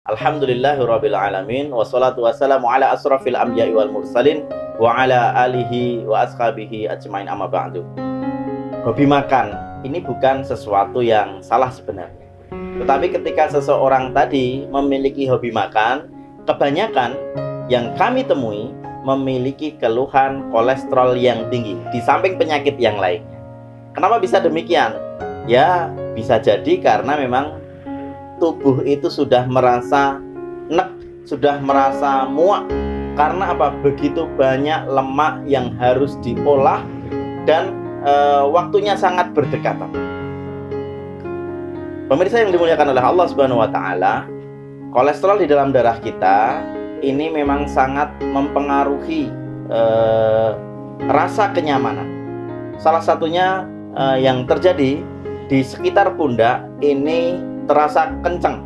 Alhamdulillahirabbil alamin wassalatu wassalamu ala asrofil anbiya'i wal mursalin wa ala alihi wa ashabihi ajmain amma ba'du. Hobi makan ini bukan sesuatu yang salah sebenarnya. Tetapi ketika seseorang tadi memiliki hobi makan, kebanyakan yang kami temui memiliki keluhan kolesterol yang tinggi di samping penyakit yang lainnya. Kenapa bisa demikian? Ya, bisa jadi karena memang tubuh itu sudah merasa nek, sudah merasa muak. Karena apa? Begitu banyak lemak yang harus diolah dan waktunya sangat berdekatan. Pemirsa yang dimuliakan oleh Allah Subhanahu wa taala, kolesterol di dalam darah kita ini memang sangat mempengaruhi rasa kenyamanan. Salah satunya yang terjadi di sekitar pundak ini terasa kencang.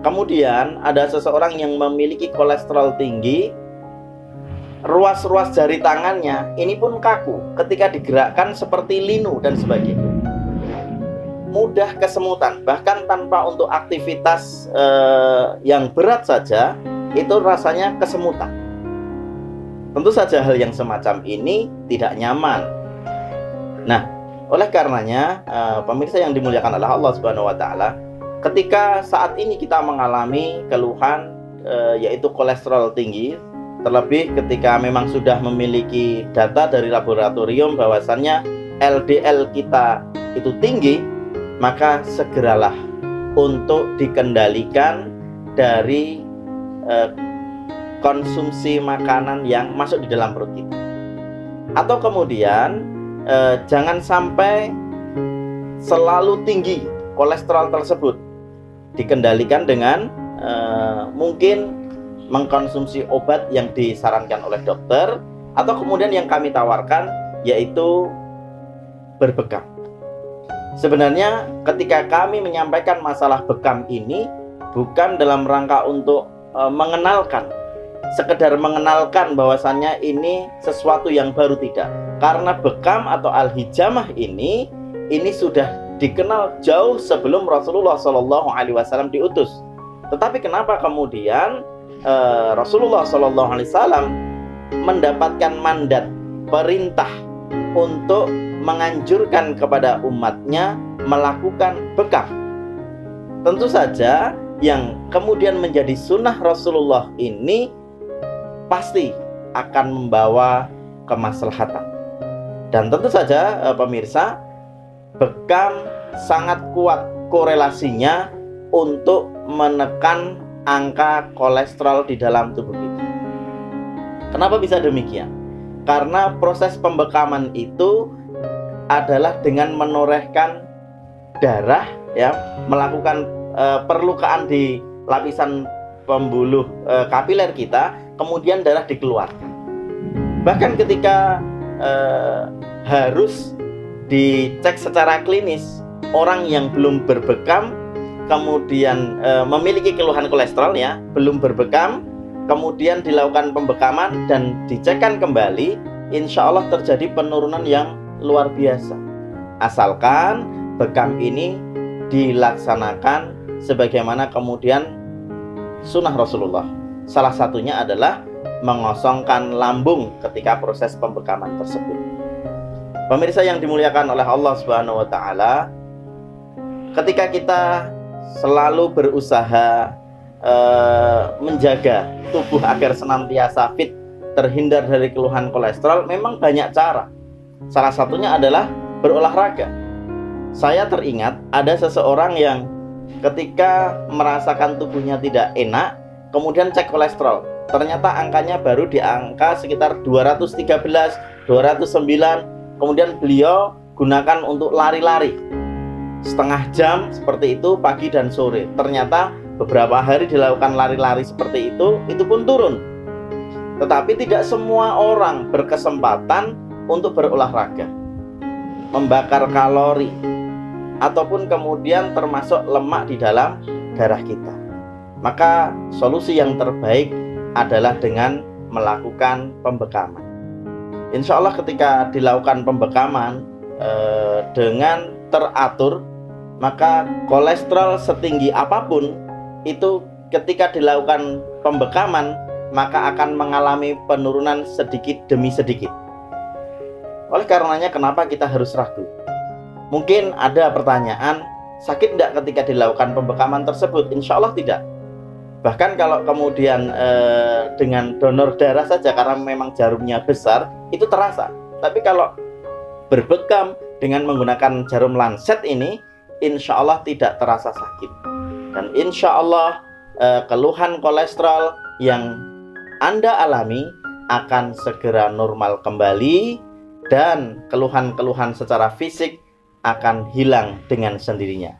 Kemudian ada seseorang yang memiliki kolesterol tinggi, ruas-ruas jari tangannya ini pun kaku ketika digerakkan seperti linu dan sebagainya. Mudah kesemutan, bahkan tanpa untuk aktivitas yang berat saja itu rasanya kesemutan. Tentu saja hal yang semacam ini tidak nyaman. Nah, oleh karenanya pemirsa yang dimuliakan oleh Allah Subhanahu wa taala, ketika saat ini kita mengalami keluhan yaitu kolesterol tinggi, terlebih ketika memang sudah memiliki data dari laboratorium bahwasannya LDL kita itu tinggi, maka segeralah untuk dikendalikan dari konsumsi makanan yang masuk di dalam perut kita. Atau kemudian jangan sampai selalu tinggi kolesterol tersebut, dikendalikan dengan mungkin mengkonsumsi obat yang disarankan oleh dokter, atau kemudian yang kami tawarkan yaitu berbekam. Sebenarnya ketika kami menyampaikan masalah bekam ini bukan dalam rangka untuk mengenalkan, sekedar mengenalkan bahwasannya ini sesuatu yang baru, tidak. Karena bekam atau al-hijamah ini sudah dikenal jauh sebelum Rasulullah SAW diutus. Tetapi kenapa kemudian Rasulullah SAW mendapatkan mandat, perintah untuk menganjurkan kepada umatnya melakukan bekam? Tentu saja yang kemudian menjadi sunnah Rasulullah ini pasti akan membawa kemaslahatan. Dan tentu saja pemirsa, bekam sangat kuat korelasinya untuk menekan angka kolesterol di dalam tubuh kita. Kenapa bisa demikian? Karena proses pembekaman itu adalah dengan menorehkan darah, ya, melakukan perlukaan di lapisan pembuluh kapiler kita, kemudian darah dikeluarkan. Bahkan ketika harus dicek secara klinis, orang yang belum berbekam kemudian memiliki keluhan kolesterol, ya, belum berbekam, kemudian dilakukan pembekaman dan dicekkan kembali, insya Allah terjadi penurunan yang luar biasa. Asalkan bekam ini dilaksanakan sebagaimana kemudian sunnah Rasulullah. Salah satunya adalah mengosongkan lambung ketika proses pembekaman tersebut. Pemirsa yang dimuliakan oleh Allah Subhanahu wa taala, ketika kita selalu berusaha menjaga tubuh agar senantiasa fit, terhindar dari keluhan kolesterol, memang banyak cara. Salah satunya adalah berolahraga. Saya teringat ada seseorang yang ketika merasakan tubuhnya tidak enak, kemudian cek kolesterol, ternyata angkanya baru di angka sekitar 213, 209. Kemudian beliau gunakan untuk lari-lari setengah jam seperti itu pagi dan sore. Ternyata beberapa hari dilakukan lari-lari seperti itu pun turun. Tetapi tidak semua orang berkesempatan untuk berolahraga, membakar kalori, ataupun kemudian termasuk lemak di dalam darah kita. Maka solusi yang terbaik adalah dengan melakukan pembekaman. Insya Allah ketika dilakukan pembekaman dengan teratur, maka kolesterol setinggi apapun itu ketika dilakukan pembekaman, maka akan mengalami penurunan sedikit demi sedikit. Oleh karenanya kenapa kita harus ragu? Mungkin ada pertanyaan, sakit tidak ketika dilakukan pembekaman tersebut? Insya Allah tidak. Bahkan kalau kemudian dengan donor darah saja, karena memang jarumnya besar, itu terasa. Tapi kalau berbekam dengan menggunakan jarum lancet ini, insya Allah tidak terasa sakit. Dan insya Allah keluhan kolesterol yang Anda alami akan segera normal kembali, dan keluhan-keluhan secara fisik akan hilang dengan sendirinya.